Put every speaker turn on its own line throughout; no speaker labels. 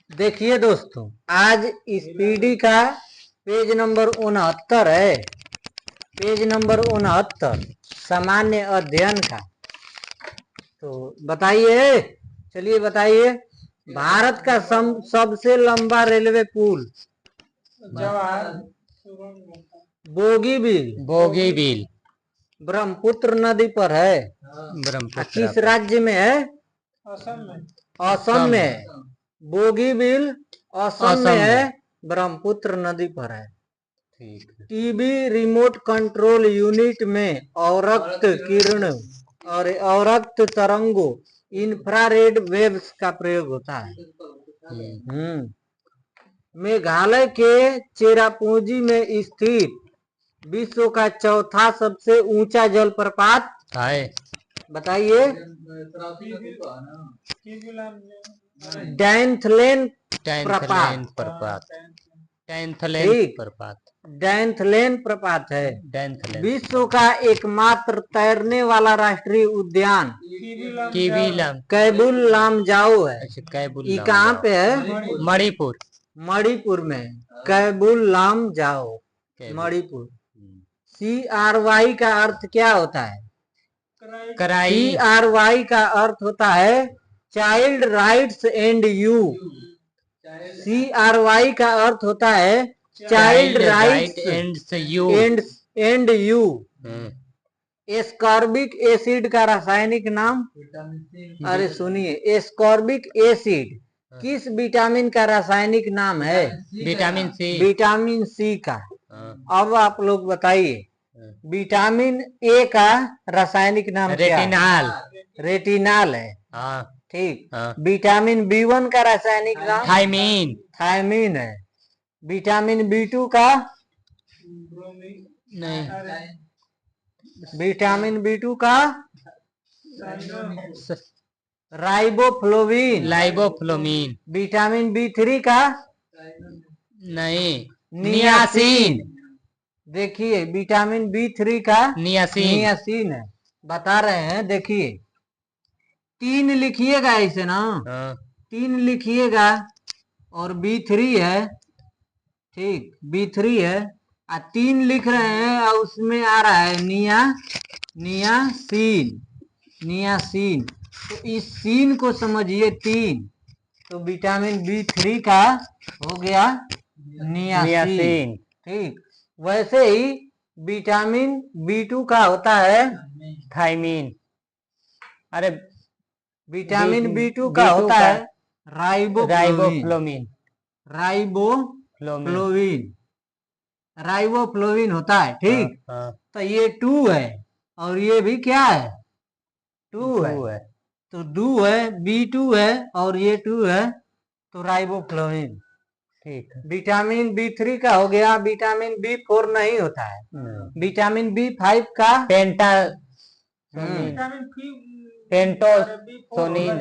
देखिए दोस्तों, आज स्पीडी का पेज नंबर 69 है। पेज नंबर 69 सामान्य अध्ययन का। तो बताइए, चलिए बताइए, भारत का सबसे लंबा रेलवे पुल।
बोगीबील
ब्रह्मपुत्र नदी पर है।
ब्रह्मपुत्र
किस राज्य में है? असम में। बोगीबील असम में है, ब्रह्मपुत्र नदी पर है। टीवी रिमोट कंट्रोल यूनिट में अवरक्त किरण और अवरक्त तरंगों इंफ्रारेड वेव्स का प्रयोग होता है। मेघालय के चेरापूंजी में स्थित विश्व का चौथा सबसे ऊंचा जलप्रपात
है।
बताइए। डैंथलेन प्रपात। डैंथलेन प्रपात है। विश्व का एकमात्र तैरने वाला राष्ट्रीय उद्यान कैबुल लामजाओ है। ये कहाँ पे है? मणिपुर में। कैबुल लामजाओ, मणिपुर। CRY का अर्थ क्या होता है? CRY का अर्थ होता है child rights and you. CRY का अर्थ होता है child rights and you. Ascorbic acid का रासायनिक नाम? अरे सुनिए, एस्कॉर्बिक एसिड किस विटामिन का रासायनिक नाम है? विटामिन सी का। अब आप लोग बताइए, विटामिन ए का रासायनिक नाम क्या है? रेटिनाल है। ठीक। विटामिन B1 का रासायनिक नाम? थायमीन है। विटामिन B2 का? नहीं। विटामिन B2 का? राइबोफ्लोविन। विटामिन B3 का?
नहीं,
नियासिन। देखिए, विटामिन B3 का नियासिन है। बता रहे हैं, देखिए 3 लिखिएगा इसे ना। 3 लिखिएगा और B3 है। ठीक, B3 है। 3 लिख रहे हैं और उसमें आ रहा है नियासिन। तो इस सीन को समझिए 3। तो विटामिन B3 का हो गया नियासिन। ठीक। वैसे ही विटामिन B2 का होता है
थायमीन। अरे,
विटामिन B2 का होता है
राइबोफ्लोविन।
राइबोफ्लोविन होता है। ठीक। तो ये 2 है और ये भी क्या है? 2 है। तो 2 है, B2 है और ये 2 है, तो राइबोफ्लोविन। ठीक। विटामिन B3 का हो गया। विटामिन B4 नहीं होता है। विटामिन B5 का पेंटोसोनिन।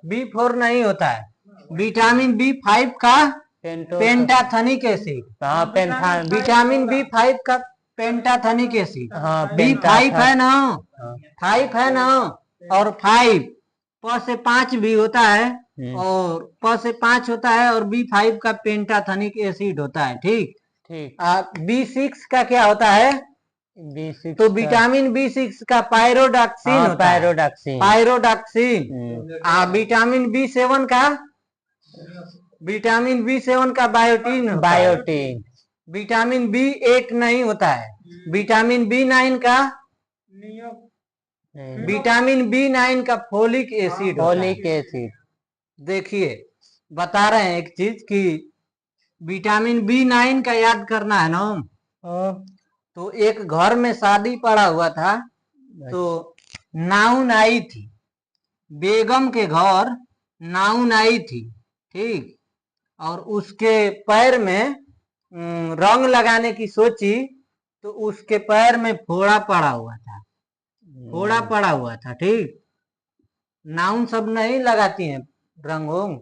B4 नहीं होता है। विटामिन B5 का पेंटाथनिक एसिड। विटामिन B5 का पेंटाथनिक एसिड। B5 है ना? 5 है ना? और 5 प से 5 भी होता है और प से 5 होता है और B5 का पेंटाथनिक एसिड होता है। ठीक। B6 का क्या होता है? तो विटामिन B6 का पायरोडॉक्सिन होता है। पायरोडॉक्सिन। विटामिन B7 का बायोटीन। विटामिन B8 नहीं होता है। विटामिन B9 का? विटामिन B9 का फोलिक एसिड। देखिए, बता रहे हैं एक चीज कि विटामिन B9 का याद करना है ना। तो एक घर में शादी पड़ा हुआ था, तो नाउन आई थी। बेगम के घर नाउन आई थी। ठीक। और उसके पैर में रंग लगाने की सोची, तो उसके पैर में फोड़ा पड़ा हुआ था। ठीक। नाउन सब नहीं लगाती हैं रंगों।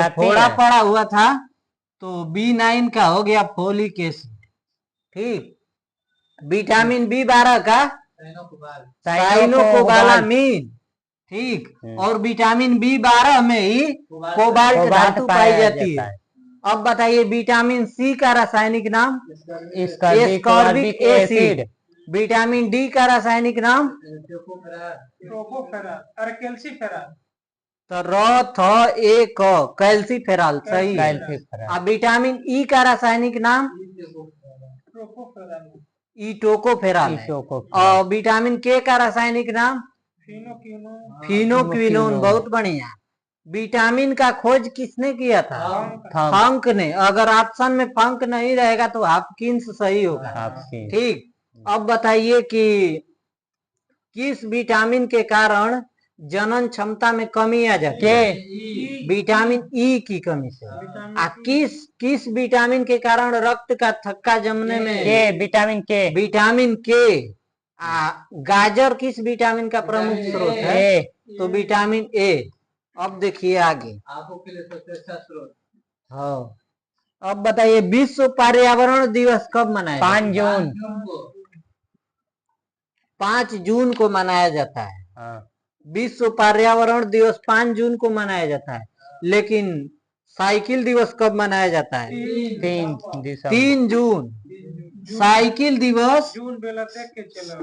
तो फोड़ा पड़ा हुआ था, तो B9 का हो गया फोलिक एसिड। ठीक। विटामिन B12 का साइनोकोबालामीन। ठीक। और विटामिन B12 में ही कोबाल्ट धातु पाई जाती है। अब बताइए विटामिन सी का रासायनिक नाम एस्कॉर्बिक एसिड। विटामिन डी का रासायनिक नाम तो कैल्सीफेरॉल सही है। अब विटामिन ई का रासायनिक नाम इटोकोफेरॉल है। और विटामिन के का रासायनिक नाम फिनोक्विनोन। बहुत बढ़िया। विटामिन का खोज किसने किया था? फंक ने। अगर ऑप्शन में फंक नहीं रहेगा तो हॉपकिंस सही होगा। ठीक। अब बताइए कि किस विटामिन के कारण जनन क्षमता में कमी आ जाती है? विटामिन ई की कमी से। किस विटामिन के कारण रक्त का थक्का जमने में? विटामिन के। गाजर किस विटामिन का प्रमुख स्रोत है? तो विटामिन ए। अब देखिए आगे। हाँ। अब बताइए विश्व पर्यावरण दिवस कब मनाया?
5 जून।
5 जून को मनाया जाता है। विश्व पर्यावरण दिवस 5 जून को मनाया जाता है। लेकिन साइकिल दिवस कब मनाया जाता है? 3 जून। साइकिल दिवस।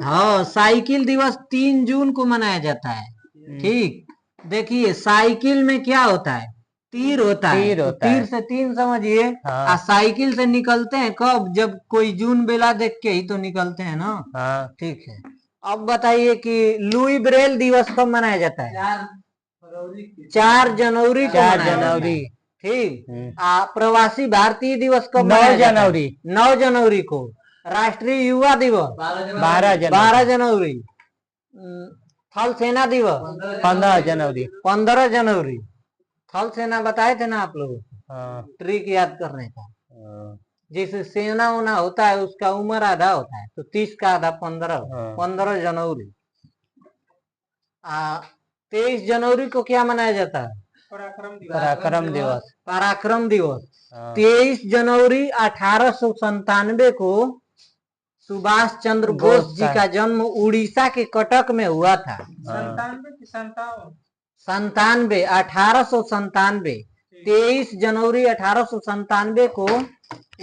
हाँ, साइकिल दिवस 3 जून को मनाया जाता है। ठीक। देखिए साइकिल में क्या होता है? तीर होता है। तो तीर से 3 समझिए। साइकिल से निकलते हैं कब? जब कोई जून बेला देख के ही तो निकलते हैं ना। ठीक है। अब बताइए कि लुई ब्रेल दिवस कब मनाया जाता है? 4 जनवरी को मनाया जाता है। ठीक। प्रवासी भारतीय दिवस कब? 9 जनवरी को। राष्ट्रीय युवा दिवस 12 जनवरी। थल सेना दिवस 15 जनवरी। थल सेना बताए थे ना आप लोग? ट्रिक याद करने का। जैसे सेना उना होता है उसका उम्र आधा होता है तो 30 का आधा 15 जनवरी। 23 जनवरी को क्या मनाया जाता है? पराक्रम दिवस। 23 जनवरी 1897 को सुभाष चंद्र बोस जी का जन्म उड़ीसा के कटक में हुआ था। 97 1897। 23 जनवरी 1897 को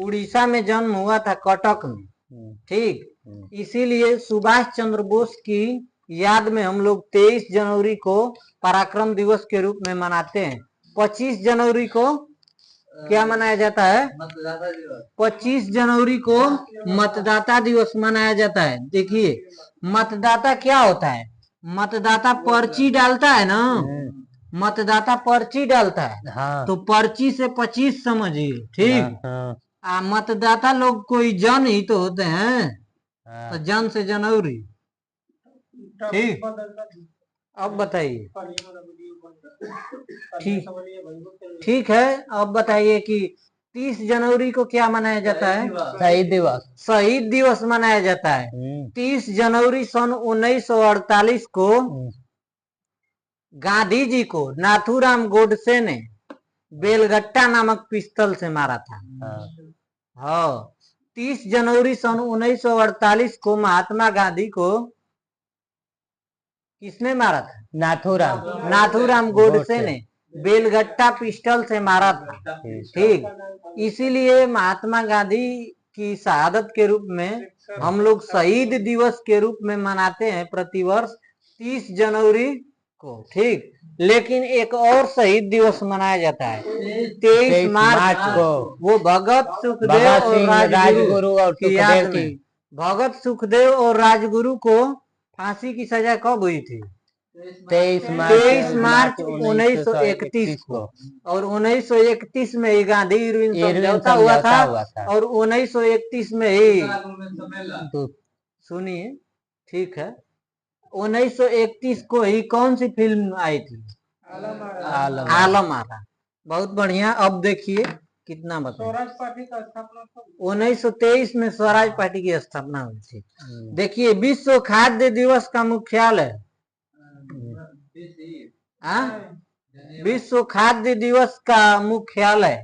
उड़ीसा में जन्म हुआ था कटक में। ठीक। इसीलिए सुभाष चंद्र बोस की याद में हम लोग 23 जनवरी को पराक्रम दिवस के रूप में मनाते हैं। 25 जनवरी को क्या मनाया जाता है? 25 जनवरी को मतदाता दिवस मनाया जाता है। देखिए मतदाता क्या होता है? मतदाता पर्ची डालता है ना। मतदाता पर्ची डालता है। तो पर्ची से 25 समझिए। ठीक। मतदाता लोग कोई जन ही तो होते हैं। तो जन से जनवरी। ठीक। अब बताइए। ठीक है। अब बताइए कि 30 जनवरी को क्या मनाया जाता है? शहीद दिवस मनाया जाता है। 30 जनवरी सन 1948 को गांधी जी को नाथूराम गोडसे ने बेलगट्टा नामक पिस्तौल से मारा था। हाँ। 30 जनवरी सन 1948 को महात्मा गांधी को किसने मारा था? नाथूराम गोडसे ने बेलगट्टा पिस्टल से मारा था। ठीक। इसीलिए महात्मा गांधी की शहादत के रूप में हम लोग शहीद दिवस के रूप में मनाते हैं प्रतिवर्ष 30 जनवरी को। ठीक। लेकिन एक और शहीद दिवस मनाया जाता है 23 मार्च को। वो भगत सुखदेव और राजगुरु की याद में। भगत सुखदेव और राजगुरु को फांसी की सजा कब हुई थी? 23 मार्च 1931 को। और 1931 में ही गांधी इरविन समझौता हुआ था। और 1931 में ही सुनिए। ठीक है। 1931 को ही कौन सी फिल्म आई थी? आलम आरा। बहुत बढ़िया। अब देखिए कितना बताएं। स्वराज पार्टी का स्थापना 1923 में स्वराज पार्टी की स्थापना हुई थी। देखिए विश्व खाद्य दिवस का मुख्यालय विश्व खाद्य दिवस का मुख्यालय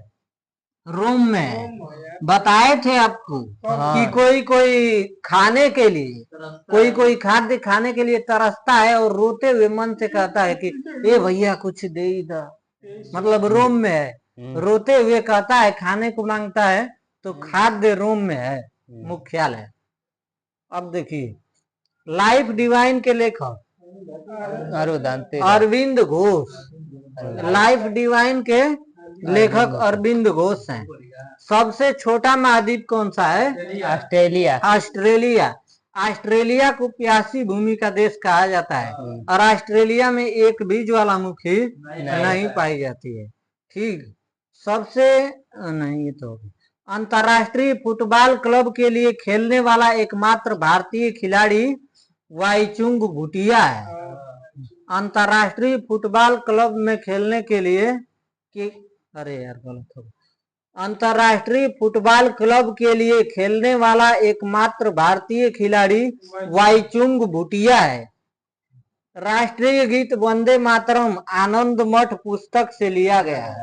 रोम में है। बताए थे आपको कि कोई कोई खाने के लिए, कोई कोई खाद्य खाने के लिए तरसता है और रोते हुए मन से कहता है कि ए भैया कुछ दे इधर, मतलब रोम में है। रोते हुए कहता है, खाने को मांगता है, तो खाद्य रोम में है, मुख्यालय। अब देखिए, लाइफ डिवाइन के लेखक अरविंद घोष, लाइफ डिवाइन के लेखक अरविंद घोष हैं। सबसे छोटा महाद्वीप कौन सा है?
ऑस्ट्रेलिया।
ऑस्ट्रेलिया। ऑस्ट्रेलिया को प्यासी भूमि का देश कहा जाता है और ऑस्ट्रेलिया में एक भी ज्वालामुखी नहीं पाई जाती है। ठीक। सबसे नहीं, ये तो अंतर्राष्ट्रीय फुटबॉल क्लब के लिए खेलने वाला एकमात्र भारतीय खिलाड़ी वाईचुंग भूटिया है। अंतर्राष्ट्रीय फुटबॉल क्लब में खेलने के लिए अरे यार गलत हो। अंतर्राष्ट्रीय फुटबॉल क्लब के लिए खेलने वाला एकमात्र भारतीय खिलाड़ी वाईचुंग भूटिया है। राष्ट्रीय गीत वंदे मातरम आनंद मठ पुस्तक से लिया गया है।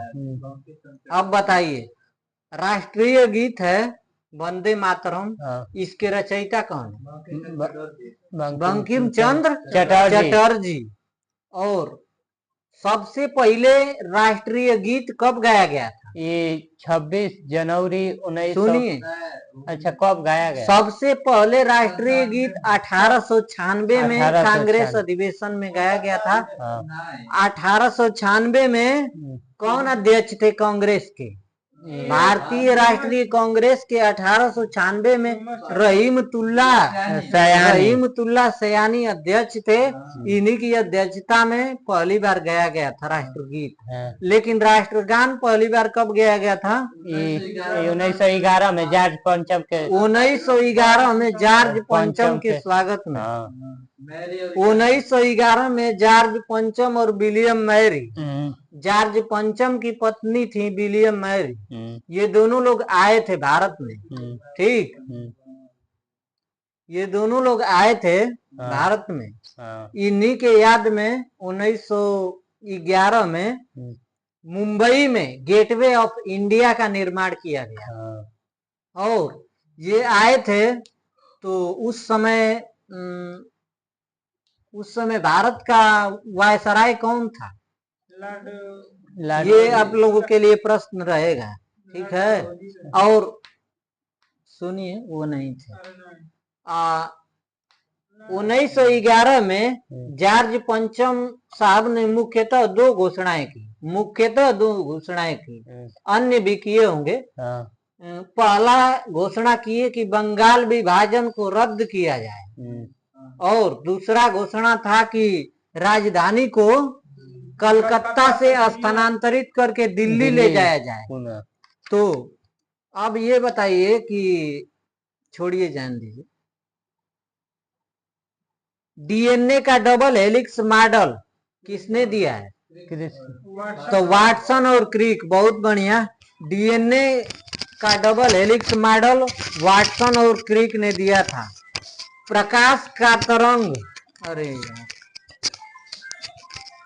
अब बताइए, राष्ट्रीय गीत है वंदे मातरम, इसके रचयिता कौन है? बंकिम चंद्र चटर्जी। और सबसे पहले राष्ट्रीय गीत कब गाया गया था?
ये 26 जनवरी 1900।
सुनिए,
अच्छा, कब गाया गया?
सबसे पहले राष्ट्रीय गीत 1896 में कांग्रेस अधिवेशन में गाया गया था। 1896 में कौन अध्यक्ष थे कांग्रेस के? भारतीय राष्ट्रीय कांग्रेस के 1896 में रहीमतुल्ला सयानी अध्यक्ष थे। इन्हीं की अध्यक्षता में पहली बार गाया गया था राष्ट्रगीत। लेकिन राष्ट्रगान पहली बार कब गाया गया था?
1911 में जॉर्ज पंचम के
1911 में जॉर्ज पंचम के स्वागत में। 1911 में जॉर्ज पंचम और विलियम मैरी, जॉर्ज पंचम की पत्नी थी विलियम मैरी, ये दोनों लोग आए थे भारत में। ठीक, ये दोनों लोग आए थे भारत में। इन्हीं के याद में 1911 में मुंबई में गेटवे ऑफ इंडिया का निर्माण किया गया। और ये आए थे तो उस समय भारत का वायसराय कौन था? ये आप लोगों के लिए प्रश्न रहेगा। ठीक है। और सुनिए, वो नहीं थे। 1911 में जॉर्ज पंचम साहब ने मुख्यतः दो घोषणाएं की। अन्य भी किए होंगे। पहला घोषणा किए कि बंगाल विभाजन को रद्द किया जाए, और दूसरा घोषणा था कि राजधानी को कलकत्ता से स्थानांतरित करके दिल्ली ले जाया जाए। तो अब ये बताइए कि छोड़िए, जान दीजिए, डीएनए का डबल हेलिक्स मॉडल किसने दिया है? तो वाटसन और क्रिक। बहुत बढ़िया। डीएनए का डबल हेलिक्स मॉडल वाटसन और क्रिक ने दिया था। प्रकाश का तरंग, अरे यार,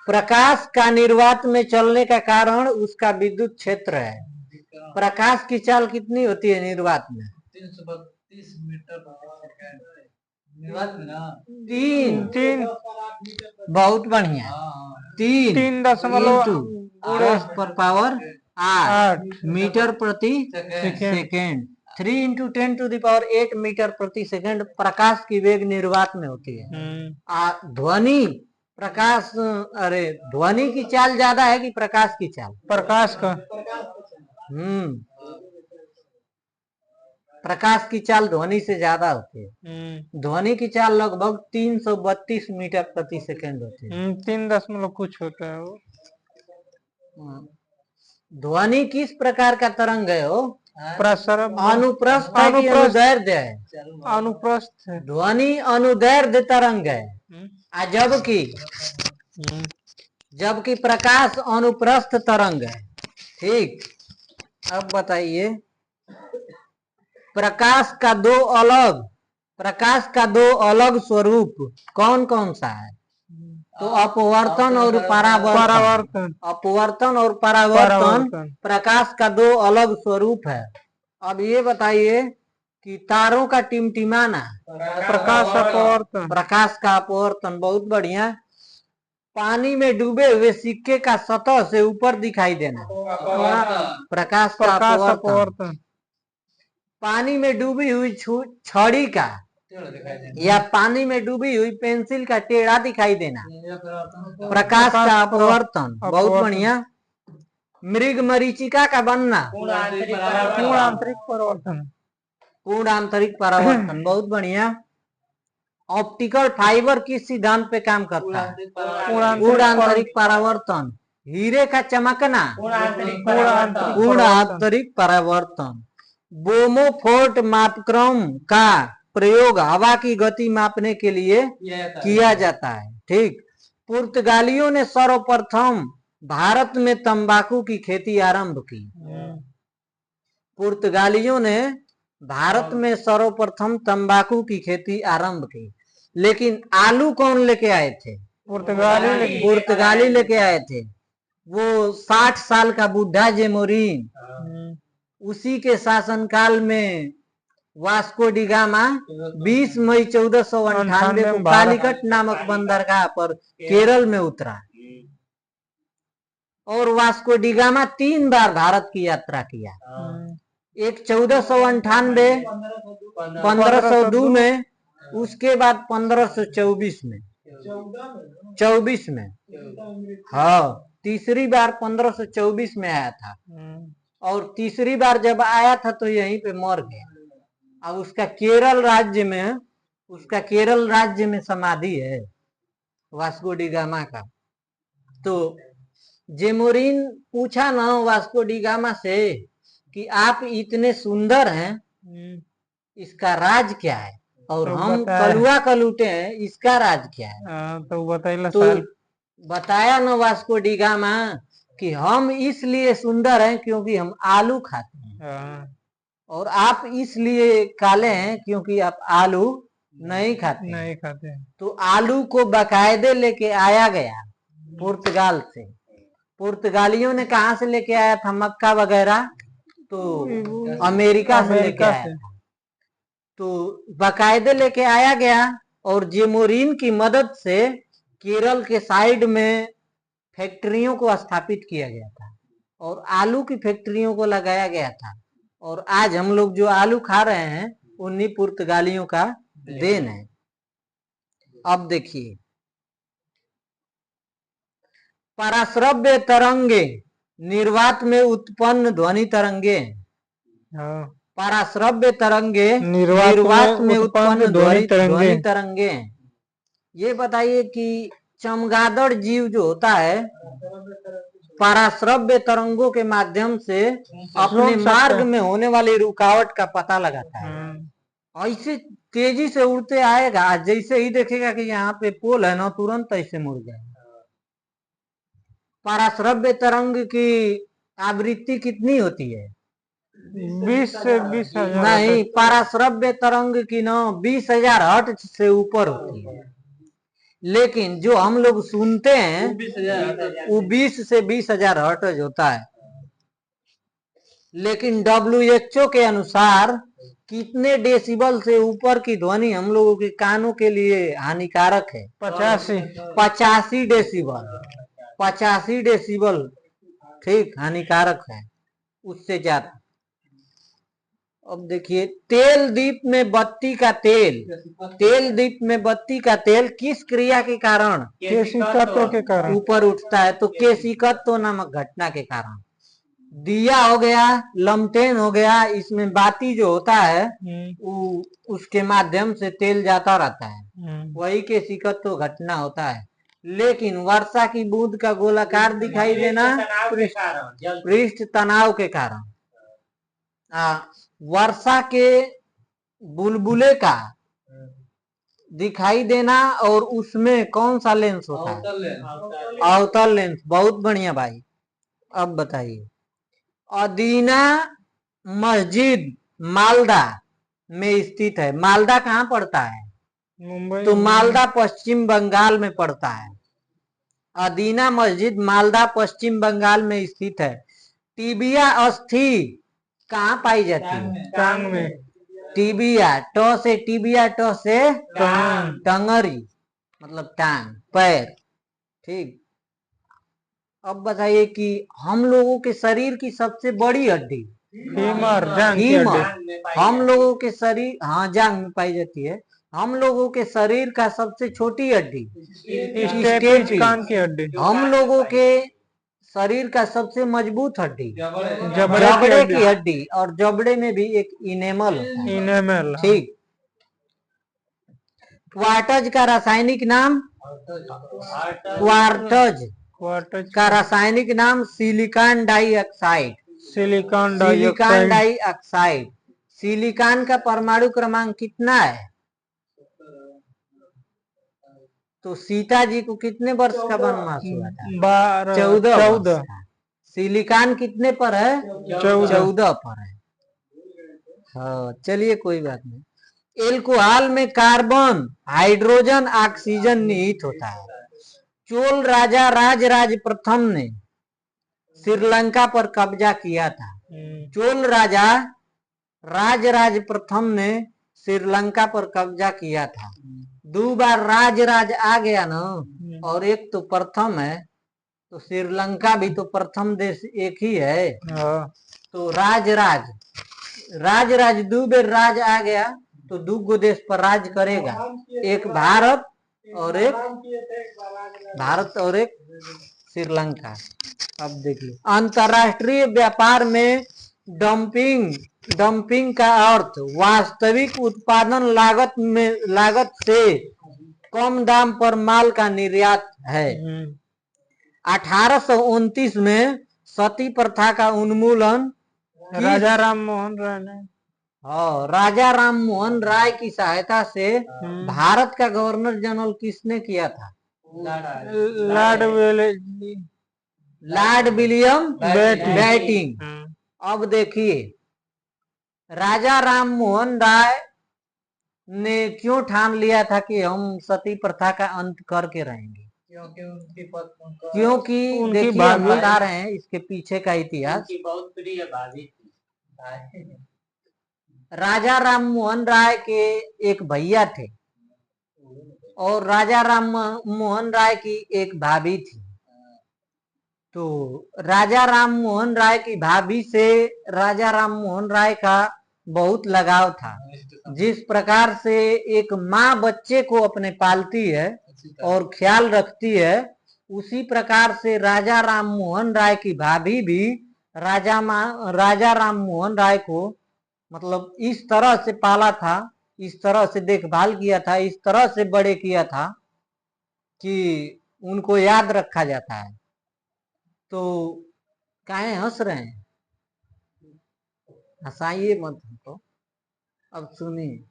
प्रकाश का निर्वात में चलने का कारण उसका विद्युत क्षेत्र है। प्रकाश की चाल कितनी होती है निर्वात में?
332 मीटर प्रति सेकंड। निर्वात में ना
3 बहुत बढ़िया। 3.10 मीटर प्रति सेकेंड। 3 × 10⁸ मीटर प्रति सेकंड प्रकाश की वेग निर्वात में होती है। ध्वनि प्रकाश, अरे ध्वनि की चाल ज्यादा है कि प्रकाश की चाल?
प्रकाश का।
प्रकाश की चाल ध्वनि से ज्यादा होती है। ध्वनि की चाल लगभग 332 मीटर प्रति सेकंड होती है।
3 कुछ होता है वो।
ध्वनि किस प्रकार का तरंग है? वो
प्रसरण,
अनुप्रस्थ है कि अनुदैर्ध्य है?
अनुप्रस्थ है।
ध्वनि अनुदैर्ध्य तरंग है। जबकि प्रकाश अनुप्रस्थ तरंग है। ठीक। अब बताइए, प्रकाश का दो अलग स्वरूप कौन कौन सा है? तो अपवर्तन और परावर्तन, अपवर्तन और परावर्तन प्रकाश का दो अलग स्वरूप है। अब ये बताइए कि तारों का टिमटिमाना
प्रकाश अपवर्तन,
प्रकाश का अपवर्तन। बहुत बढ़िया। पानी में डूबे हुए सिक्के का सतह से ऊपर दिखाई देना प्रकाश का अपवर्तन। पानी में डूबी हुई छड़ी का या पानी में डूबी हुई पेंसिल का टेढ़ा दिखाई देना प्रकाश का अपवर्तन। बहुत बढ़िया। मृग मरीचिका का बनना
पूर्ण आंतरिक परिवर्तन,
पूर्ण आंतरिक परावर्तन। बहुत बढ़िया। ऑप्टिकल फाइबर किस सिद्धांत पे काम करता है? पूर्ण आंतरिक परावर्तन। हीरे का चमकना पूर्ण आंतरिक परावर्तन। बोमोफोर्ट मापक्रम का प्रयोग हवा की गति मापने के लिए किया जाता है। ठीक। पुर्तगालियों ने सर्वप्रथम भारत में तंबाकू की खेती आरंभ की। पुर्तगालियों ने भारत में सर्वप्रथम तंबाकू की खेती आरंभ की। लेकिन आलू कौन लेके आए थे? पुर्तगाली लेके आए थे। वो 60 साल का बुढ़ा जेमोरिन, उसी के शासनकाल में वास्को डी गामा 20 मई 1498 को कालीकट नामक बंदरगाह पर केरल में उतरा और वास्को डी गामा 3 बार भारत की यात्रा किया। एक 1498, 1502 में, उसके बाद 1524 में, 24 में। हाँ, तीसरी बार 1524 में आया था और तीसरी बार जब आया था तो यहीं पे मर गया। अब उसका केरल राज्य में समाधि है वास्को डी गामा का। तो जेमोरिन पूछा ना वास्को डी गामा से कि आप इतने सुंदर हैं, इसका राज क्या है? और तो हम कलुआ कलूटे हैं, इसका राज क्या है? तो बताया ना वास्को डी गामा कि हम इसलिए सुंदर हैं क्योंकि हम आलू खाते हैं और आप इसलिए काले हैं क्योंकि आप आलू नहीं खाते। तो आलू को बाकायदे लेके आया गया पुर्तगाल से। पुर्तगालियों ने कहा से लेके आया था? मक्का वगैरह तो अमेरिका से लेके आया था। तो बाकायदे लेके आया गया और जेमोरिन की मदद से केरल के साइड में फैक्ट्रियों को स्थापित किया गया था और आलू की फैक्ट्रियों को लगाया गया था। और आज हम लोग जो आलू खा रहे हैं उन्हीं पुर्तगालियों का देन है। अब देखिए, पराश्रव्य तरंगे निर्वात में उत्पन्न ध्वनि तरंगे। पराश्रव्य तरंगे निर्वात में उत्पन्न ध्वनि तरंगे। ये बताइए कि चमगादड़ जीव जो होता है पराश्रव्य तरंगों के माध्यम से अपने मार्ग में होने वाली रुकावट का पता लगाता है। ऐसे तेजी से उड़ते आएगा, जैसे ही देखेगा कि यहाँ पे पोल है ना, तुरंत ऐसे मुड़ जाएगा। पराश्रव्य तरंग की आवृत्ति कितनी होती है?
20 से 20,000।
नहीं, पराश्रव्य तरंग की ना 20,000 हर्ट्ज से ऊपर होती है। लेकिन जो हम लोग सुनते हैं वो 20 से 20,000 हर्ट्ज होता है। लेकिन WHO के अनुसार कितने डेसिबल से ऊपर की ध्वनि हम लोगों के कानों के लिए हानिकारक है? 85 डेसिबल। 85 डेसिबल ठीक हानिकारक है, उससे ज्यादा। अब देखिए, तेल दीप में बत्ती का तेल किस क्रिया के कारण
केशिकत्व के कारण
ऊपर उठता है? तो केशिकत्व नामक घटना के कारण। दिया हो गया, लमटेन हो गया, इसमें बाती जो होता है उसके माध्यम से तेल जाता रहता है, वही केशिकत्व घटना होता है। लेकिन वर्षा की बूंद का गोलाकार दिखाई देना पृष्ठ तनाव के कारण। वर्षा के बुलबुले का दिखाई देना और उसमें कौन सा लेंस होता है? अवतल लेंस। बहुत बढ़िया भाई। अब बताइए, अदीना मस्जिद मालदा में स्थित है। मालदा कहाँ पड़ता है?
मुंबई।
तो मालदा पश्चिम बंगाल में पड़ता है। अदीना मस्जिद मालदा पश्चिम बंगाल में स्थित है। टिबिया अस्थि कहाँ पाई जाती है?
टांग में।
टिबिया, ट से टिबिया, ट से टंगरी मतलब टांग, पैर। ठीक। अब बताइए कि हम लोगों के शरीर की सबसे बड़ी हड्डी
फीमर, जांग की
फीमर,
हड्डी।
हम लोगों के शरीर, हाँ जांग में पाई जाती है। हम लोगों के शरीर का सबसे छोटी हड्डी
स्टेपिस कान की हड्डी।
हम लोगों के शरीर का सबसे मजबूत हड्डी
जबड़े
जबड़े की हड्डी, और जबड़े में भी एक इनेमल होता है।
इनेमल।
ठीक। क्वार्टज का रासायनिक नाम, क्वार्टज का रासायनिक नाम silicon dioxide.
Silicon
silicon dioxide. Silicon का परमाणु क्रमांक कितना है? तो सीता जी को कितने वर्ष का वनवास हुआ था? 14। सिलिकॉन कितने पर है? 14 पर है। हाँ चलिए कोई बात नहीं। एल्कोहल में कार्बन, हाइड्रोजन, ऑक्सीजन निहित होता है। चोल राजा राजराज प्रथम ने श्रीलंका पर कब्जा किया था। चोल राजा राजराज प्रथम ने श्रीलंका पर कब्जा किया था। 2 बार राज आ गया ना, और एक तो प्रथम है, तो श्रीलंका भी तो प्रथम देश एक ही है। तो राज 2 बार राज आ गया तो 2 देश पर राज करेगा, एक भारत और एक श्रीलंका। अब देखिए, अंतरराष्ट्रीय व्यापार में डंपिंग का अर्थ वास्तविक उत्पादन लागत से कम दाम पर माल का निर्यात है। 1829 में सती प्रथा का उन्मूलन
राजा राम मोहन राय ने।
राजा राम मोहन राय की सहायता से भारत का गवर्नर जनरल किसने किया था? Lord William Bentinck. अब देखिए, राजा राम मोहन राय ने क्यों ठान लिया था कि हम सती प्रथा का अंत करके रहेंगे? क्योंकि देखिए हम बता रहे हैं इसके पीछे का इतिहास।
बहुत प्रिय भाभी थी।
राजा राम मोहन राय के एक भैया थे और राजा राम मोहन राय की एक भाभी थी। तो राजा राम मोहन राय की भाभी से राजा राम मोहन राय का बहुत लगाव था। जिस प्रकार से एक माँ बच्चे को अपने पालती है और ख्याल रखती है, उसी प्रकार से राजा राम मोहन राय की भाभी भी राजा राम मोहन राय को मतलब इस तरह से पाला था, इस तरह से देखभाल किया था, इस तरह से बड़े किया था कि उनको याद रखा जाता है। तो काहे हंस रहे हैं? हंसाइए मत हमको। अब सुनिए,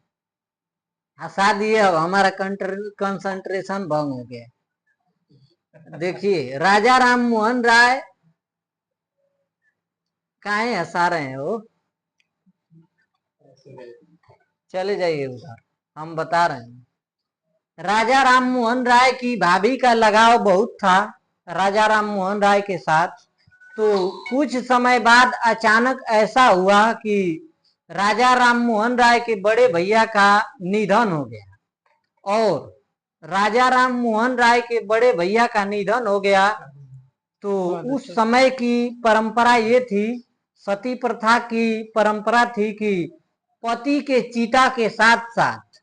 हंसा दिए, अब हमारा कंसंट्रेशन भंग हो गया। देखिए, राजा राम मोहन राय, काहे हंसा रहे हो? चले जाइए उधर, हम बता रहे हैं। राजा राम मोहन राय की भाभी का लगाव बहुत था राजा राम मोहन राय के साथ। तो कुछ समय बाद अचानक ऐसा हुआ कि राजा राम मोहन राय के बड़े भैया का निधन हो गया, और राजा राम मोहन राय के बड़े भैया का निधन हो गया तो उस समय की परंपरा ये थी, सती प्रथा की परंपरा थी कि पति के चिता के साथ साथ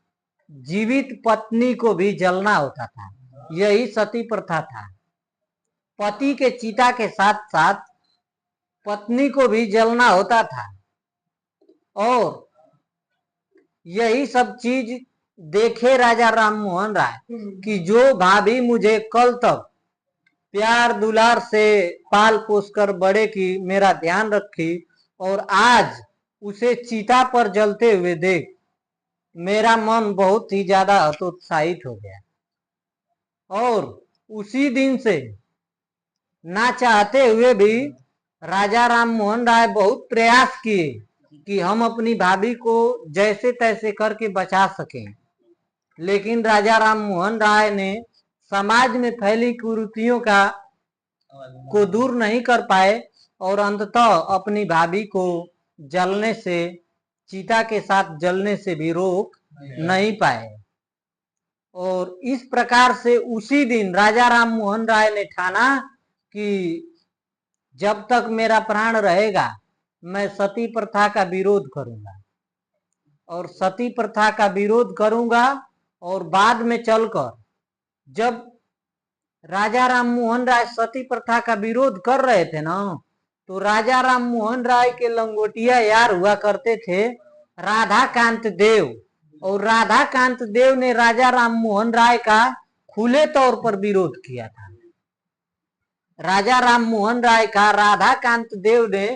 जीवित पत्नी को भी जलना होता था। यही सती प्रथा था। पति के चिता के साथ साथ पत्नी को भी जलना होता था, और यही सब चीज देखे राजा राम मोहन राय कि जो भाभी मुझे कल तक प्यार दुलार से पाल पोस कर बड़े की, मेरा ध्यान रखी, और आज उसे चिता पर जलते हुए देख मेरा मन बहुत ही ज्यादा हतोत्साहित हो गया। और उसी दिन से ना चाहते हुए भी राजा राम मोहन राय बहुत प्रयास किए कि हम अपनी भाभी को जैसे तैसे करके बचा सकें, लेकिन राजा राम मोहन राय ने समाज में फैली कुरीतियों को दूर नहीं कर पाए और अंततः अपनी भाभी को जलने से, चिता के साथ जलने से भी रोक नहीं पाए। और इस प्रकार से उसी दिन राजा राम मोहन राय ने ठाना कि जब तक मेरा प्राण रहेगा मैं सती प्रथा का विरोध करूंगा, और सती प्रथा का विरोध करूंगा। और बाद में चलकर जब राजा राम मोहन राय सती प्रथा का विरोध कर रहे थे ना, तो राजा राम मोहन राय के लंगोटिया यार हुआ करते थे राधा कांत देव, और राधा कांत देव ने राजा राम मोहन राय का खुले तौर पर विरोध किया था। राजा राम मोहन राय का राधा कांत देव ने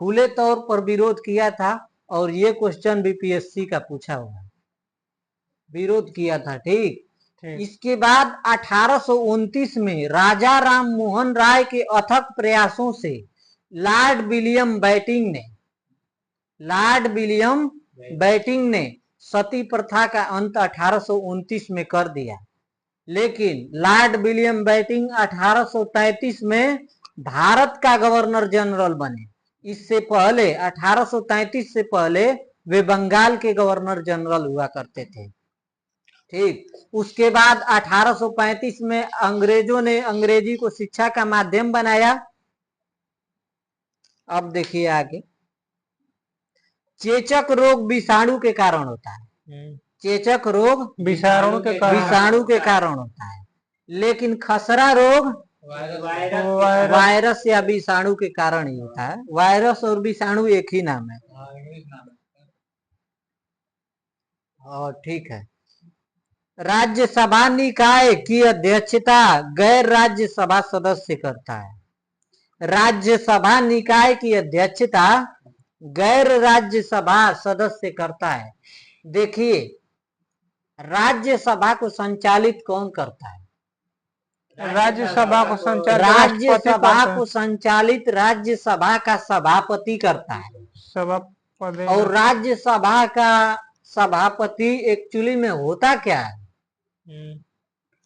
खुले तौर पर विरोध किया था, और ये क्वेश्चन भी पीएससी का पूछा हुआ, विरोध किया था। ठीक। इसके बाद 1829 में राजा राम मोहन राय के अथक प्रयासों से लॉर्ड विलियम बेटिंग ने सती प्रथा का अंत 1829 में कर दिया। लेकिन लॉर्ड विलियम बेटिंग 1833 में भारत का गवर्नर जनरल बने। इससे पहले 1833 से पहले वे बंगाल के गवर्नर जनरल हुआ करते थे। ठीक। उसके बाद 1835 में अंग्रेजों ने अंग्रेजी को शिक्षा का माध्यम बनाया। अब देखिए आगे, चेचक रोग विषाणु के कारण होता है। चेचक रोग
विषाणु
के कारण होता है, लेकिन खसरा रोग वायरस या विषाणु के कारण ही होता है। वायरस और विषाणु एक ही नाम है। और ठीक है। राज्यसभा निकाय की अध्यक्षता गैर राज्यसभा सदस्य करता है। राज्यसभा निकाय की अध्यक्षता गैर राज्यसभा सदस्य करता है। देखिए, राज्यसभा को संचालित कौन करता है?
राज्यसभा को
संचालित राज्यसभा का सभापति करता है। और राज्यसभा का सभापति एक्चुअली में होता क्या है?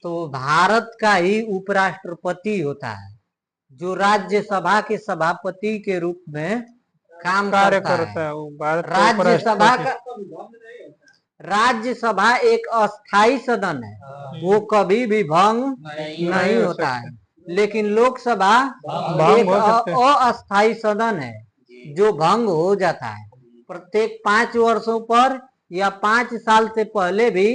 तो भारत का ही उपराष्ट्रपति होता है, जो राज्यसभा के सभापति के रूप में काम करता है। राज्यसभा एक अस्थाई सदन है, वो कभी भी भंग नहीं होता है। लेकिन लोकसभा एक अस्थाई सदन है जो भंग हो जाता है। प्रत्येक 5 वर्षों पर या 5 साल से पहले भी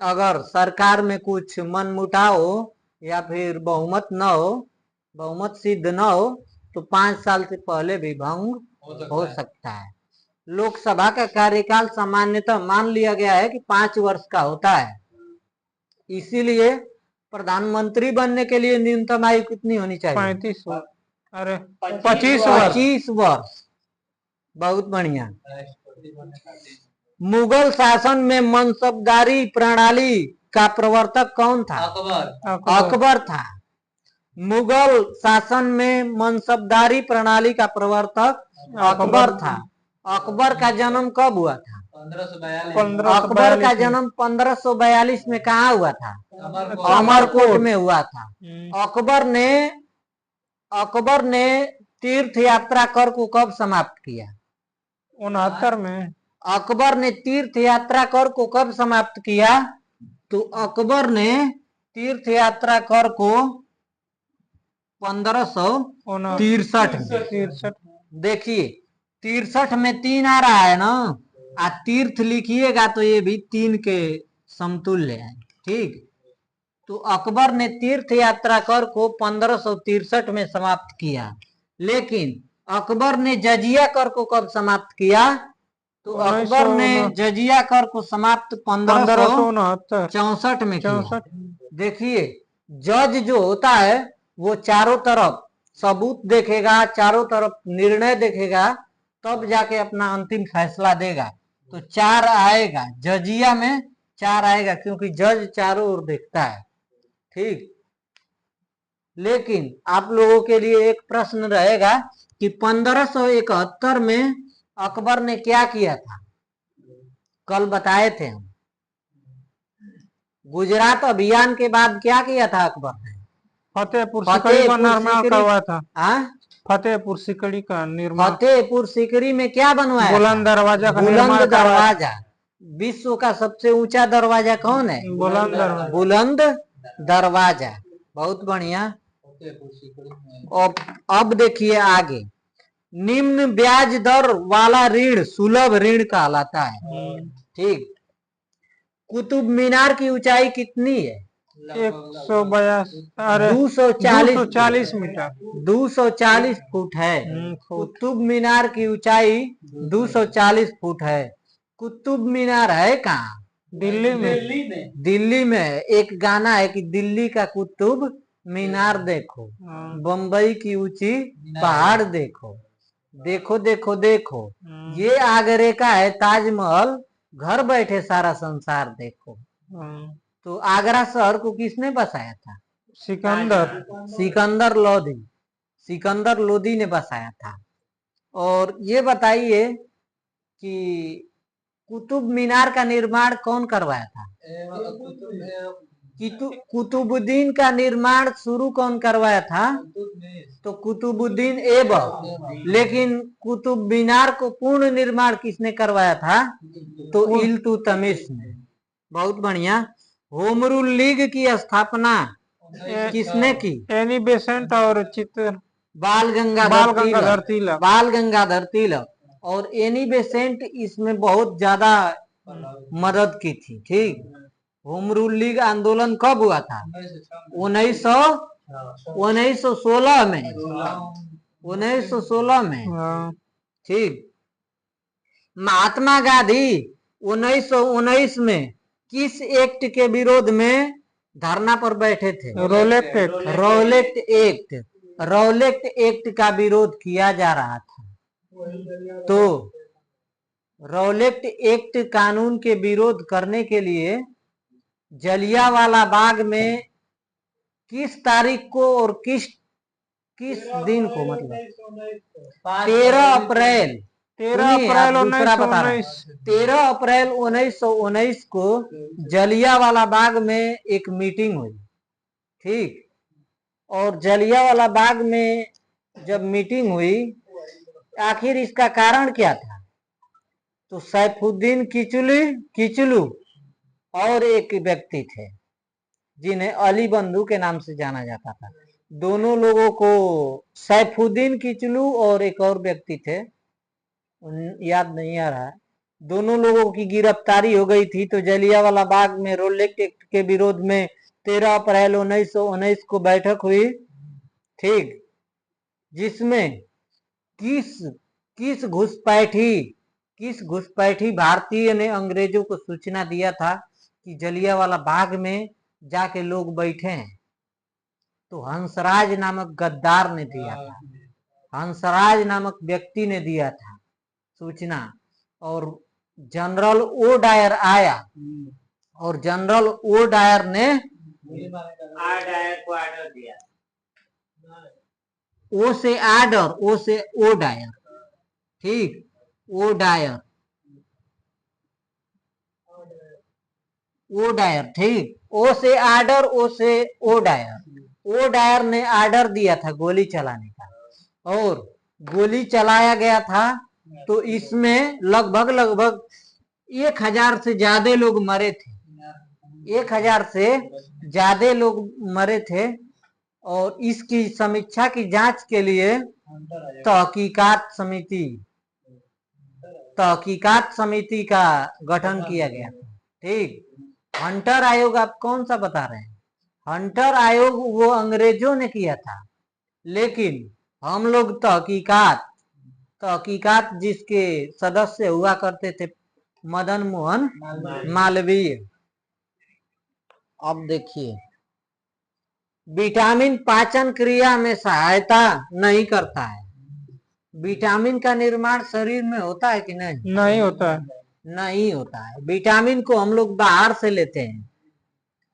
अगर सरकार में कुछ मनमुटाव हो या फिर बहुमत न हो, बहुमत सिद्ध न हो, तो 5 साल से पहले भी भंग हो सकता है। लोकसभा का कार्यकाल सामान्यतः मान लिया गया है कि 5 वर्ष का होता है। इसीलिए प्रधानमंत्री बनने के लिए न्यूनतम आयु कितनी होनी चाहिए?
35 वर्ष। अरे 25
वर्ष। बहुत बढ़िया। मुगल शासन में मनसबदारी प्रणाली का प्रवर्तक कौन था? अकबर था। मुगल शासन में मनसबदारी प्रणाली का प्रवर्तक अकबर था। अकबर का जन्म कब हुआ था?
1542।
अकबर का जन्म 1542 में कहाँ हुआ था? अमरकोट में हुआ था। अकबर ने तीर्थ यात्रा कर को कब समाप्त किया?
69 में।
अकबर ने तीर्थ यात्रा कर को कब समाप्त किया? तो अकबर ने तीर्थ यात्रा कर को 1563 में। देखिए, 63 में 3 आ रहा है ना, आ तीर्थ लिखिएगा तो ये भी 3 के समतुल्य है। ठीक। तो अकबर ने तीर्थ यात्रा कर को 1563 में समाप्त किया। लेकिन अकबर ने जजिया कर को कब समाप्त किया? तो अकबर ने जजिया कर को समाप्त 1564 में किया। देखिए, जज जो होता है वो चारों तरफ सबूत देखेगा, चारों तरफ निर्णय देखेगा, तब जाके अपना अंतिम फैसला देगा। तो 4 आएगा, जजिया में 4 आएगा, क्योंकि जज चारों ओर देखता है। ठीक। लेकिन आप लोगों के लिए एक प्रश्न रहेगा कि 1571 में अकबर ने क्या किया था? कल बताए थे हम। गुजरात अभियान के बाद क्या किया था अकबर ने?
फतेहपुर सिकड़ी का निर्माण करवाया था।
हाँ,
फतेहपुर सिकड़ी का निर्माण,
फतेहपुर सीकरी में क्या बनवाया था?
बुलंद दरवाजा का
बुलंद
निर्माण करवाया।
दरवाजा। विश्व का सबसे ऊंचा दरवाजा कौन है?
बुलंद दरवाजा।
बुलंद दरवाजा। बहुत बढ़िया।
फतेहपुर सीकरी में
अब देखिए आगे, निम्न ब्याज दर वाला ऋण सुलभ ऋण कहलाता है। ठीक। कुतुब मीनार की ऊंचाई कितनी है?
240 मीटर।
240 फुट है। कुतुब मीनार की ऊंचाई 240 फुट है। कुतुब मीनार है कहाँ?
दिल्ली में।
दिल्ली में है। एक गाना है कि दिल्ली का कुतुब मीनार देखो, बम्बई की ऊंची पहाड़ देखो, देखो देखो देखो। ये आगरे का है ताजमहल, घर बैठे सारा संसार देखो। तो आगरा शहर को किसने बसाया था? सिकंदर लोदी। सिकंदर लोदी ने बसाया था। और ये बताइए कि कुतुब मीनार का निर्माण कौन करवाया था? कुतुबुद्दीन का निर्माण शुरू कौन करवाया था? तो कुतुबुद्दीन ऐबक। लेकिन कुतुब मीनार को पूर्ण निर्माण किसने करवाया था? तो इल्तुतमिश ने। बहुत बढ़िया। होमरूल लीग की स्थापना किसने की?
एनी बेसेंट और चित्र
बाल गंगाधर
तिलक।
बाल गंगाधर तिलक। और एनी बेसेंट इसमें बहुत ज्यादा मदद की थी। ठीक। होम रूल लीग आंदोलन कब हुआ था? 1916 में। 1916 में। ठीक। महात्मा गांधी 1919 में किस एक्ट के विरोध में धरना पर बैठे थे?
Rowlatt act.
Rowlatt act. Rowlatt act का विरोध किया जा रहा था। तो रौलेट एक्ट कानून के विरोध करने के लिए जलियांवाला बाग में किस तारीख को और किस दिन को, मतलब 13 अप्रैल 1919 को जलियांवाला बाग में एक मीटिंग हुई। ठीक। और जलियांवाला बाग में जब मीटिंग हुई, आखिर इसका कारण क्या था? तो सैफुद्दीन किचलू और एक व्यक्ति थे जिन्हें अली बंधु के नाम से जाना जाता था। दोनों लोगों को, सैफुद्दीन किचलू और एक और व्यक्ति थे, याद नहीं आ रहा है, दोनों लोगों की गिरफ्तारी हो गई थी। तो जलियांवाला बाग में रोलेक्ट एक्ट के विरोध में 13 अप्रैल 1919 को बैठक हुई। ठीक। जिसमें किस घुसपैठी भारतीय ने अंग्रेजों को सूचना दिया था कि जलियांवाला बाग में जाके लोग बैठे हैं? तो हंसराज नामक गद्दार ने दिया था। हंसराज नामक व्यक्ति ने दिया था सूचना। और जनरल ओ डायर आया और जनरल ओ डायर ने
को आर्डर दिया।
ओ से आर्डर, ओ से ओ डायर। ठीक। O Dyer, O Dyer. ठीक। ओ से आर्डर, ओ से ओ डायर। ओ डायर ने आर्डर दिया था गोली चलाने का और गोली चलाया गया था। तो इसमें लगभग 1000 से ज्यादा लोग मरे थे। 1000 से ज्यादा लोग मरे थे। और इसकी समीक्षा की जांच के लिए तहकीकात समिति का गठन किया गया था। ठीक। हंटर आयोग आप कौन सा बता रहे हैं? हंटर आयोग वो अंग्रेजों ने किया था, लेकिन हम लोग तहकीकात जिसके सदस्य हुआ करते थे मदन मोहन मालवीय। अब देखिए, विटामिन पाचन क्रिया में सहायता नहीं करता है। विटामिन का निर्माण शरीर में होता है कि नहीं?
नहीं होता है।
नहीं होता है। विटामिन को हम लोग बाहर से लेते हैं।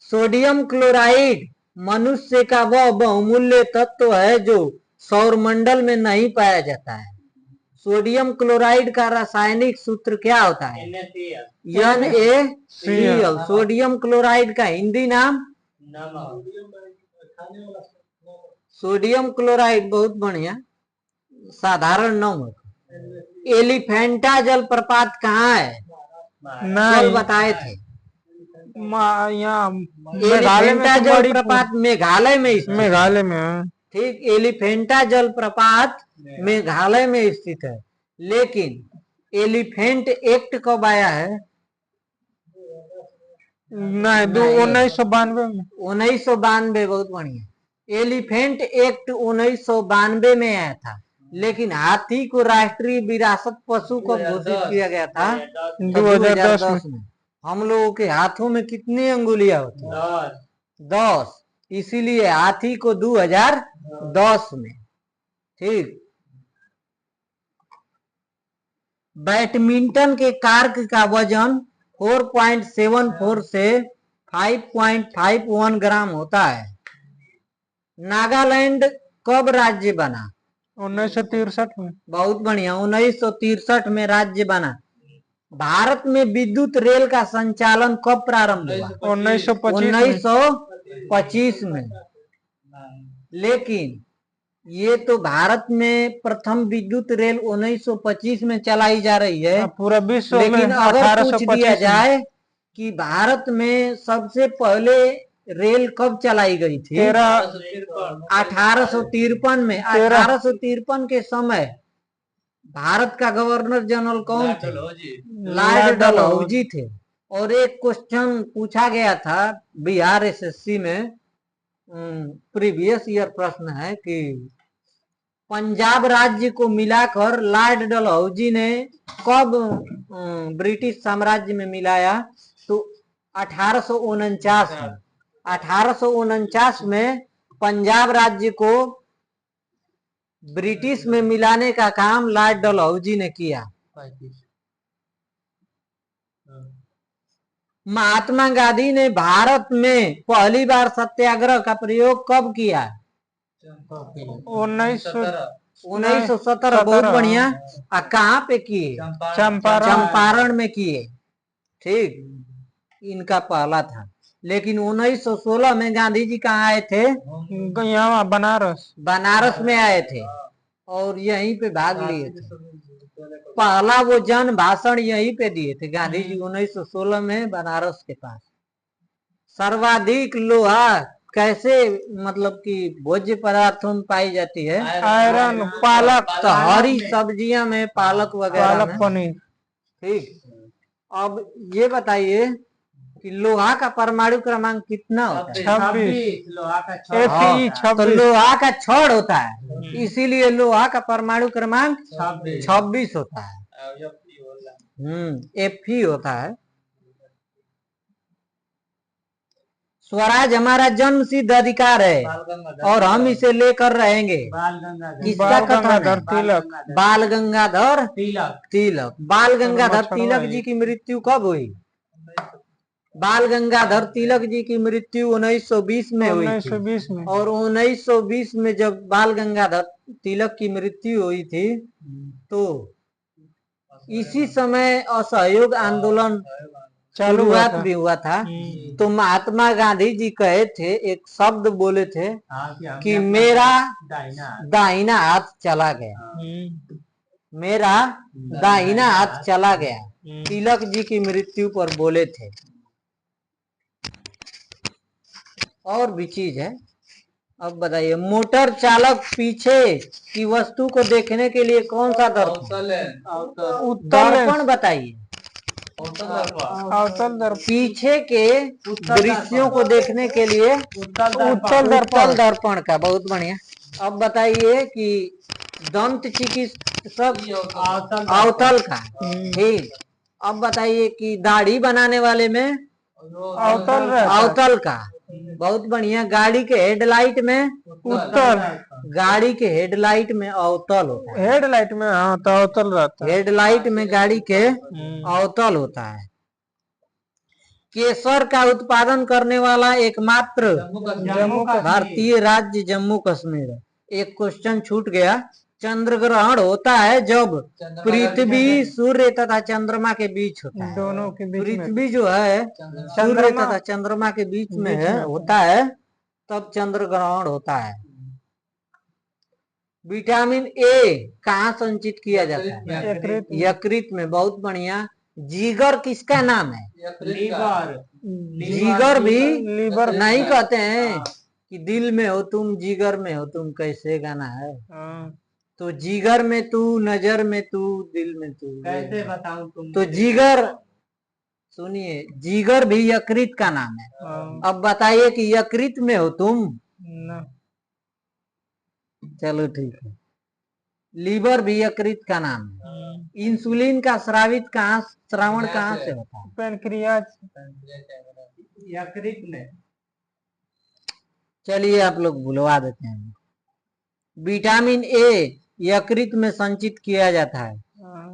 सोडियम क्लोराइड मनुष्य का वह बहुमूल्य तत्व है जो सौरमंडल में नहीं पाया जाता है। सोडियम क्लोराइड का रासायनिक सूत्र क्या होता है? NaCl। सोडियम क्लोराइड का हिंदी नाम? सोडियम क्लोराइड, बहुत बढ़िया, साधारण नमक। एलिफेंटा जलप्रपात कहाँ है? कल
नहीं,
बताए थे।
यहाँ
एलिफेंटा जलप्रपात मेघालय में स्थित है।
मेघालय में है।
ठीक, एलिफेंटा जलप्रपात मेघालय में स्थित है। लेकिन एलिफेंट एक्ट कब आया है?
नहीं, 1992 में।
1992, बहुत बढ़िया। एलिफेंट एक्ट 1992 में आया था, लेकिन हाथी को राष्ट्रीय विरासत पशु को घोषित किया गया था 2010 में। हम लोगों के हाथों में कितनी अंगुलियां होती हैं? 10। इसीलिए हाथी को 2010 में। ठीक। बैडमिंटन के कार्क का वजन 4.74 से 5.51 ग्राम होता है। नागालैंड कब राज्य बना?
1963 में।
बहुत बढ़िया, 1963 में राज्य बना। भारत में विद्युत रेल का संचालन कब प्रारंभ हुआ? 1925 में। लेकिन ये तो भारत में प्रथम विद्युत रेल 1925 में चलाई जा रही है,
पूरा विश्व में
लेकिन अगर पूछ दिया
1825
जाए कि भारत में सबसे पहले रेल कब चलाई गई थी? 1853 में। 1853 के समय भारत का गवर्नर जनरल कौन थे? लॉर्ड डलहौजी थे। और एक क्वेश्चन पूछा गया था बिहार एसएससी में, प्रीवियस ईयर प्रश्न है कि पंजाब राज्य को मिलाकर लॉर्ड डलहौजी ने कब ब्रिटिश साम्राज्य में मिलाया? तो 1849 में। 1849 में पंजाब राज्य को ब्रिटिश में मिलाने का काम लॉर्ड डलहौजी ने किया। महात्मा गांधी ने भारत में पहली बार सत्याग्रह का प्रयोग कब किया? 1917। बहुत बढ़िया। कहाँ पे किए? चंपारण में किए। ठीक, इनका पहला था। लेकिन 1916 में गांधी जी कहाँ आए थे?
यहाँ बनारस
में आए थे और यहीं पे भाग लिए थे। पहला वो जन भाषण यहीं पे दिए थे गांधी जी 1916 में बनारस के पास। सर्वाधिक लोहा कैसे, मतलब कि भोज्य पदार्थों में पाई जाती है?
आयरन, पालक।
तो हरी सब्जियां में पालक वगैरह में।
पनीर।
ठीक। अब ये बताइए कि लोहा का परमाणु क्रमांक कितना होता है?
26।
तो लोहा का छड़ होता है, इसीलिए लोहा का परमाणु क्रमांक 26 होता है। Fe होता है। स्वराज हमारा जन्म सिद्ध अधिकार है और हम इसे लेकर रहेंगे। किसका कथन है? बाल गंगाधर तिलक। बाल गंगाधर तिलक जी की मृत्यु कब हुई? बाल गंगाधर तिलक जी की मृत्यु 1920 में हुई थी।
1920 में।
और 1920 में जब बाल गंगाधर तिलक की मृत्यु हुई थी तो इसी समय असहयोग आंदोलन शुरुआत भी हुआ था। तो महात्मा गांधी जी कहे थे, एक शब्द बोले थे कि मेरा दाहिना हाथ चला गया, मेरा दाहिना हाथ चला गया। तिलक जी की मृत्यु पर बोले थे। और भी चीज है। अब बताइए, मोटर चालक पीछे की वस्तु को देखने के लिए कौन सा दर्पण बताइए? पीछे के दृश्यों को देखने के लिए उत्तल दर्पण का। बहुत बढ़िया। अब बताइए कि दंत चिकित्सक अवतल का। ठीक। अब बताइए कि दाढ़ी बनाने वाले में अवतल का। बहुत बढ़िया। गाड़ी के हेडलाइट में उत्तल, गाड़ी के हेडलाइट में अवतल होता है।
हेडलाइट में तो अवतल रहता है।
हेडलाइट में गाड़ी के अवतल होता है। केसर का उत्पादन करने वाला एकमात्र भारतीय राज्य जम्मू कश्मीर है। एक क्वेश्चन छूट गया चंद्र ग्रहण होता है जब पृथ्वी सूर्य तथा चंद्रमा के बीच होता है।
दोनों के बीच में
पृथ्वी जो है सूर्य तथा चंद्रमा के बीच में है होता है, तब चंद्र ग्रहण होता है। विटामिन ए कहाँ संचित किया जाता है? यकृत में। बहुत बढ़िया। जिगर किसका नाम है?
लीवर।
जिगर भी
लीवर
नहीं कहते हैं कि दिल में हो तुम, जिगर में हो तुम, कैसे गाना है? तो जिगर में तू, नजर में तू, दिल में तू,
कैसे बताऊं तुम?
तो जिगर, सुनिए, जिगर भी यकृत का नाम है। अब बताइए कि यकृत में हो तुम? चलो ठीक है। लीवर भी यकृत का नाम है। इंसुलिन का श्रावण कहाँ से होता है?
पेनक्रियाज।
यकृत में।
चलिए आप लोग भुलवा देते हैं। विटामिन ए यकृत में संचित किया जाता है।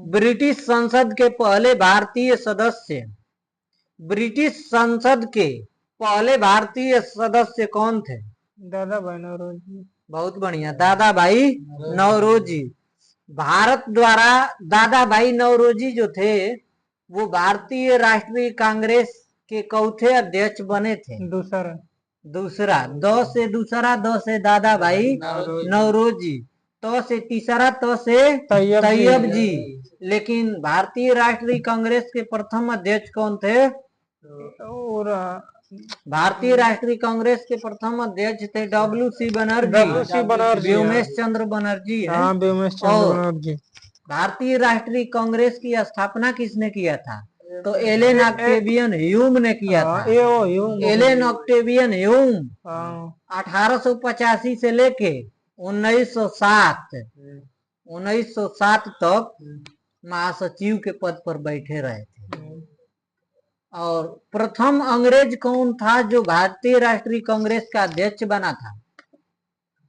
ब्रिटिश संसद के पहले भारतीय सदस्य, ब्रिटिश संसद के पहले भारतीय सदस्य कौन थे?
दादा भाई नौरोजी।
बहुत बढ़िया, दादा भाई नौरोजी। भारत द्वारा दादा भाई नौरोजी जो थे वो भारतीय राष्ट्रीय कांग्रेस के चौथे अध्यक्ष बने थे। दूसरा द से दूसरा, द से दादा भाई नौरोजी, तो से तीसरा, तो से तैयब जी। लेकिन भारतीय राष्ट्रीय कांग्रेस के प्रथम अध्यक्ष कौन थे? भारतीय राष्ट्रीय कांग्रेस के प्रथम अध्यक्ष थे WC बनर्जी, व्योमेश चंद्र बनर्जी है। और भारतीय राष्ट्रीय कांग्रेस की स्थापना किसने किया था? तो एलेन ऑक्टेवियन ह्यूम ने किया था। एलेन ऑक्टेवियन ह्यूम 1885 से लेके 1907 तक महासचिव के पद पर बैठे रहे थे। और प्रथम अंग्रेज कौन था जो भारतीय राष्ट्रीय कांग्रेस का अध्यक्ष बना था?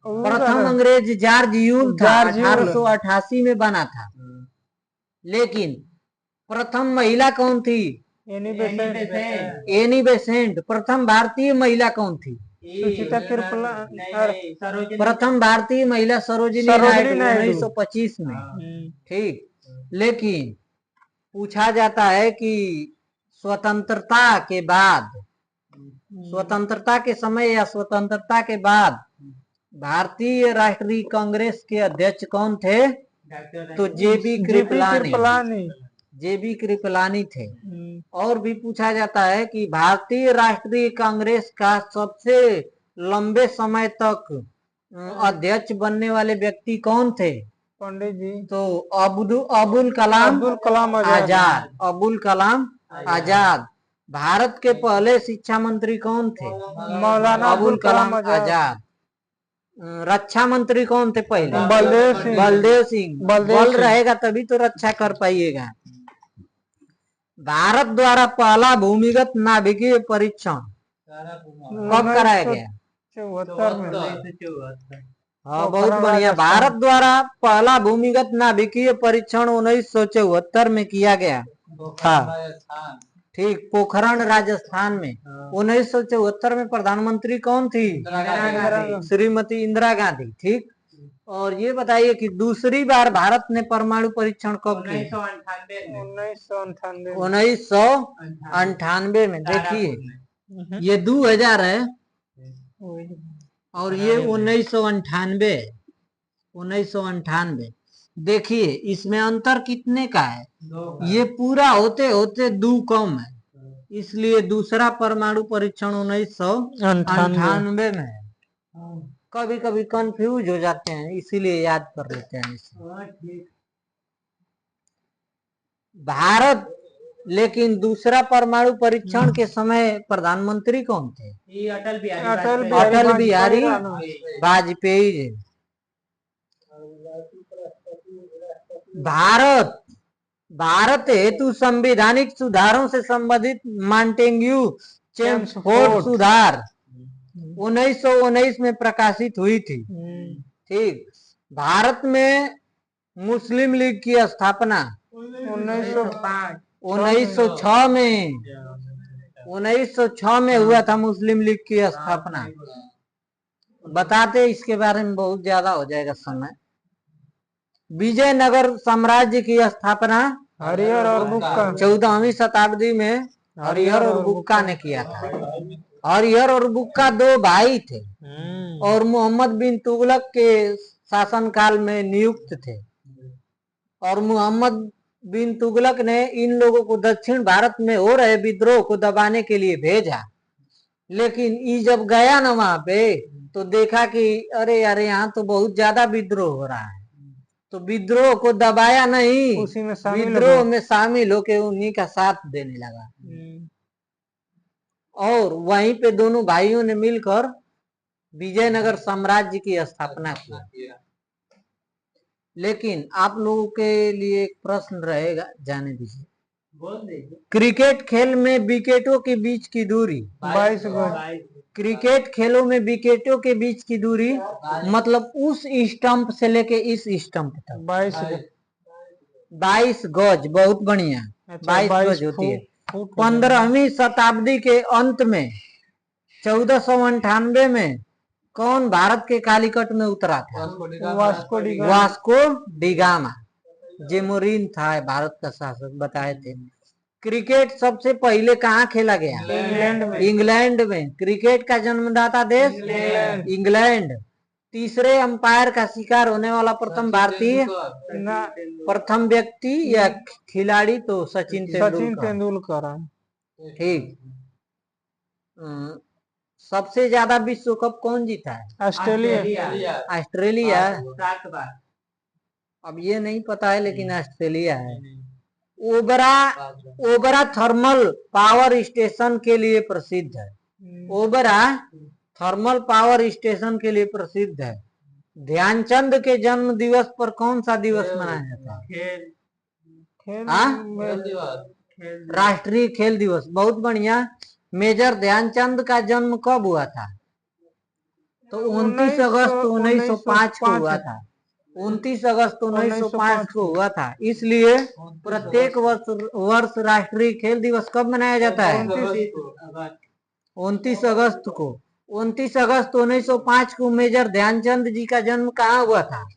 प्रथम अंग्रेज जॉर्ज यूल था, 1888 में बना था। लेकिन प्रथम महिला कौन थी? Annie Besant. प्रथम भारतीय महिला कौन थी?
सुचिता कृपला।
प्रथम भारतीय महिला सरोजिनी नायडू 1925 में। ठीक। लेकिन पूछा जाता है कि स्वतंत्रता के समय या स्वतंत्रता के बाद भारतीय राष्ट्रीय कांग्रेस के अध्यक्ष कौन थे? तो जेबी कृपलानी थे। और भी पूछा जाता है कि भारतीय राष्ट्रीय कांग्रेस का सबसे लंबे समय तक अध्यक्ष बनने वाले व्यक्ति कौन थे?
पंडित जी।
तो अबुल कलाम आजाद। भारत के पहले शिक्षा मंत्री कौन थे?
मौलाना
अबुल कलाम आजाद। रक्षा मंत्री कौन थे पहले? बलदेव सिंह। बल रहेगा तभी तो रक्षा कर पाइएगा। भारत द्वारा पहला भूमिगत नाभिकीय परीक्षण कब कराया गया?
74 में।
हाँ, बहुत बढ़िया। भारत द्वारा पहला भूमिगत नाभिकीय परीक्षण 1974 में किया गया था। ठीक, पोखरण राजस्थान में। 1974 में प्रधानमंत्री कौन थी? श्रीमती इंदिरा गांधी। ठीक। और ये बताइए कि दूसरी बार भारत ने परमाणु परीक्षण कब किया? 1998 में। देखिए ये 2000 है और ये 1998। देखिए इसमें अंतर कितने का है? ये पूरा होते होते 2 कम है, इसलिए दूसरा परमाणु परीक्षण 1998 में है। कभी कभी कंफ्यूज हो जाते हैं, इसीलिए याद कर लेते हैं इसे। भारत लेकिन दूसरा परमाणु परीक्षण के समय प्रधानमंत्री कौन थे? अटल बिहारी वाजपेयी जी। भारत हेतु संवैधानिक सुधारों से संबंधित मॉन्टेग्यू चेम्सफोर्ड सुधार 1919 में प्रकाशित हुई थी। ठीक। भारत में मुस्लिम लीग की स्थापना 1906 में हुआ था। मुस्लिम लीग की स्थापना बताते इसके बारे में बहुत ज्यादा हो जाएगा समय। विजयनगर साम्राज्य की स्थापना
हरिहर और बुक्का
14वीं शताब्दी में हरिहर और बुक्का ने किया था। हरिहर और बुक्का दो भाई थे और मोहम्मद बिन तुगलक के शासनकाल में नियुक्त थे, और मोहम्मद बिन तुगलक ने इन लोगों को दक्षिण भारत में हो रहे विद्रोह को दबाने के लिए भेजा। लेकिन ये जब गया ना वहां पे तो देखा कि अरे अरे यहाँ तो बहुत ज्यादा विद्रोह हो रहा है, तो विद्रोह को दबाया नहीं,
उसी में शामिल
विद्रोह में शामिल होके उन्हीं का साथ देने लगा। और वहीं पे दोनों भाइयों ने मिलकर विजयनगर साम्राज्य की स्थापना की। लेकिन आप लोगों के लिए एक प्रश्न रहेगा, जाने दीजिए। क्रिकेट खेल में विकेटों के बीच की दूरी
22 गज।
क्रिकेट खेलों में विकेटों के बीच की दूरी मतलब उस स्टंप से लेके इस स्टंप तक
22 गज।
22 गज। बहुत बढ़िया। 22 गज होती है। 15वीं शताब्दी के अंत में 1498 में कौन भारत के कालीकट में उतरा था?
Vasco da Gama.
Vasco da Gama. Zamorin था भारत का शासक, बताए थे। क्रिकेट सबसे पहले कहाँ खेला गया?
इंग्लैंड में।
इंग्लैंड में। क्रिकेट का जन्मदाता देश इंग्लैंड। तीसरे अंपायर का शिकार होने वाला प्रथम भारतीय,
ना
प्रथम व्यक्ति या खिलाड़ी तो सचिन
तेंदुलकर।
ठीक। सबसे ज्यादा विश्व कप कौन जीता है?
ऑस्ट्रेलिया।
ऑस्ट्रेलिया। अब ये नहीं पता है लेकिन ऑस्ट्रेलिया है। ओबरा थर्मल पावर स्टेशन के लिए प्रसिद्ध है। ओबरा थर्मल पावर स्टेशन के लिए प्रसिद्ध है। ध्यानचंद के जन्म दिवस पर कौन सा दिवस मनाया जाता है? राष्ट्रीय खेल दिवस। बहुत बढ़िया। मेजर ध्यानचंद का जन्म कब हुआ था? तो 29 अगस्त 1905 को हुआ था। 29 अगस्त 1905 को हुआ था। इसलिए प्रत्येक वर्ष राष्ट्रीय खेल दिवस कब मनाया जाता है? 29 अगस्त को। 29 अगस्त 1905 को मेजर ध्यानचंद जी का जन्म कहाँ हुआ था?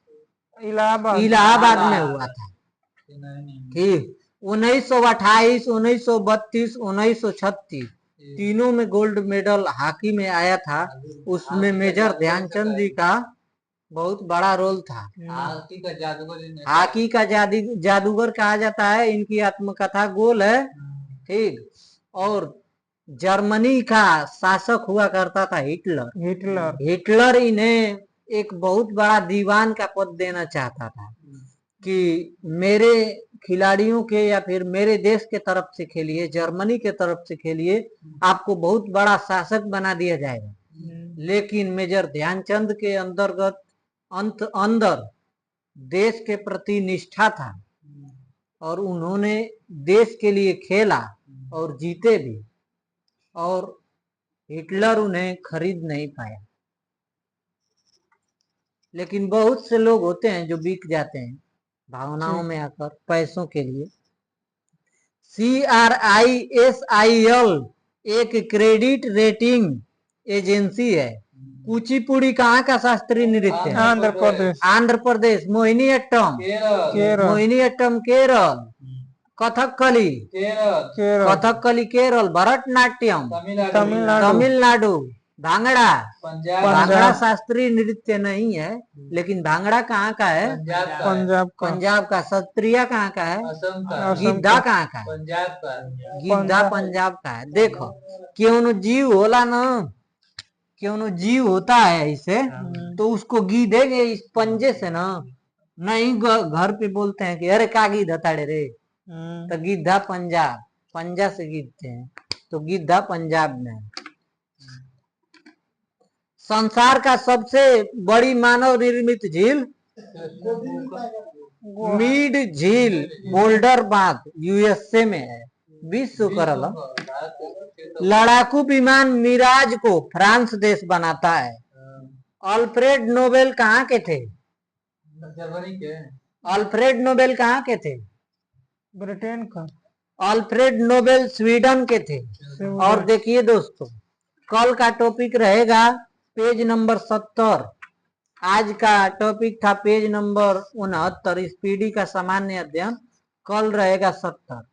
इलाहाबाद में हुआ था। ठीक। 1928, 1932, 1936 तीनों में गोल्ड मेडल हॉकी में आया था। उसमें मेजर ध्यानचंद जी का बहुत बड़ा रोल था। हॉकी का जादूगर कहा जाता है। इनकी आत्मकथा गोल है। ठीक। और जर्मनी का शासक हुआ करता था हिटलर इन्हें एक बहुत बड़ा दीवान का पद देना चाहता था कि मेरे खिलाड़ियों के या फिर मेरे देश के तरफ से खेलिए, जर्मनी के तरफ से खेलिए, आपको बहुत बड़ा शासक बना दिया जाएगा। लेकिन मेजर ध्यानचंद के अंदर देश के प्रति निष्ठा था और उन्होंने देश के लिए खेला और जीते भी, और हिटलर उन्हें खरीद नहीं पाया। लेकिन बहुत से लोग होते हैं जो बिक जाते हैं भावनाओं में आकर पैसों के लिए। CRISIL एक क्रेडिट रेटिंग एजेंसी है। कुचिपुड़ी कहाँ का शास्त्रीय नृत्य है? आंध्र प्रदेश। मोहिनीअट्टम केरल। कथकली केरल। भरतनाट्यम तमिलनाडु। भांगड़ा शास्त्रीय नृत्य नहीं है, लेकिन भांगड़ा कहाँ का है? पंजाब का। सत्रिया कहाँ का है? गिद्धा कहाँ का है? गिद्धा पंजाब का है। देखो क्यों जीव होला ना, क्यों जीव होता है इसे, तो उसको गीधेंगे इस पंजे से ना। नहीं घर पे बोलते हैं कि अरे का गिद्ध ताड़े रे, तो गिद्धा पंजा से गीधते हैं, तो गिद्धा पंजाब में है। संसार का सबसे बड़ी मानव निर्मित झील मिड झील बोल्डर बांध USA में है। विश्व करल। लड़ाकू विमान मिराज को फ्रांस देश बनाता है। अल्फ्रेड नोबेल कहाँ के थे? अल्फ्रेड नोबेल कहाँ के थे?
ब्रिटेन का।
अल्फ्रेड नोबेल स्वीडन के थे। और देखिए दोस्तों, कल का टॉपिक रहेगा पेज नंबर 70। आज का टॉपिक था पेज नंबर 69 स्पीडी का सामान्य अध्ययन। कल रहेगा 70।